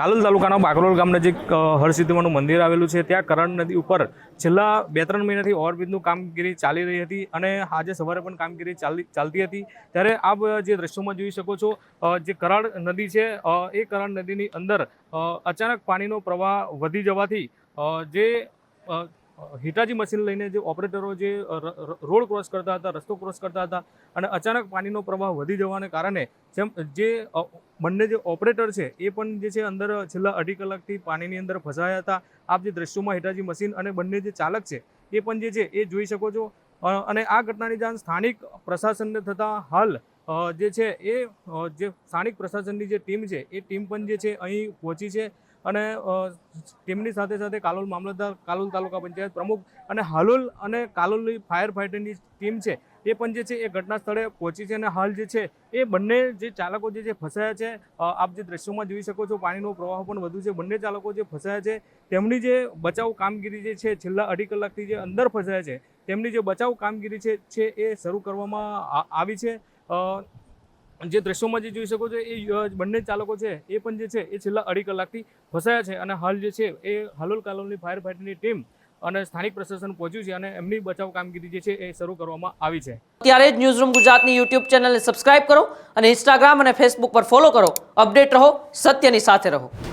કાલોલ તાલુકાના બાકરોલ ગામ નજીક હરસિદ્ધિમાનું મંદિર આવેલું છે। ત્યાં કરણ નદી ઉપર છેલ્લા 2-3 મહિનાથી ઓવરબ્રિજનું કામગીરી ચાલી રહી હતી અને આજે સવારે પણ કામગીરી ચાલતી હતી। ત્યારે આપ જે દ્રશ્યોમાં જોઈ શકો છો, જે કરણ નદી છે એ કરણ નદીની અંદર અચાનક પાણીનો પ્રવાહ વધી જવાથી જે હિટાચી મશીન લઈને જે ઓપરેટરો જે રોડ ક્રોસ કરતા હતા, રસ્તો ક્રોસ કરતા હતા અને અચાનક પાણીનો પ્રવાહ વધી જવાને કારણે જે બંને જે ઓપરેટર છે એ પણ જે છે અંદર છેલ્લા 2.5 કલાકથી પાણીની અંદર ફસાયા હતા। આપ જે દ્રશ્યોમાં હિટાચી મશીન અને બંને જે ચાલક છે એ પણ જે છે એ જોઈ શકો છો। અને આ ઘટનાની જાણ સ્થાનિક પ્રશાસનને થતાં હાલ જે છે એ જે સ્થાનિક પ્રશાસનની જે ટીમ છે એ ટીમ પણ જે છે અહીં પહોંચી છે અને ટીમની સાથે સાથે કાલોલ મામલતદાર, કાલોલ તાલુકા પંચાયત પ્રમુખ અને હાલોલ અને કાલોલની ફાયર ફાઇટરની ટીમ છે એ પણ જે છે એ ઘટના સ્થળે પહોંચી છે અને હાલ જે છે એ બંને જે ચાલકો જે છે ફસાયા છે। આપ જે દ્રશ્યોમાં જોઈ શકો છો, પાણીનો પ્રવાહ પણ વધુ છે। બંને ચાલકો જે ફસાયા છે તેમની જે બચાવ કામગીરી જે છે છેલ્લા 2.5 કલાકથી જે અંદર ફસાયા છે તેમની જે બચાવ કામગીરી છે એ શરૂ કરવામાં આવી છે। જે દ્રશ્યોમાં જે જોઈ શકો છો એ બંને ચાલકો છે એ પણ જે છે એ છેલ્લા 2.5 કલાકથી ફસાયા છે અને હાલ જે છે એ હાલોલ કાલોલની ફાયર ફાઇટરની ટીમ અને સ્થાનિક પ્રશાસન પહોંચ્યું છે અને એમની બચાવ કામગીરી જે છે એ શરૂ કરવામાં આવી છે। અત્યારે જ ન્યૂઝરૂમ ગુજરાતની યુટ્યુબ ચેનલને સબસ્ક્રાઇબ કરો અને ઇન્સ્ટાગ્રામ અને ફેસબુક પર ફોલો કરો। અપડેટ રહો, સત્યની સાથે રહો।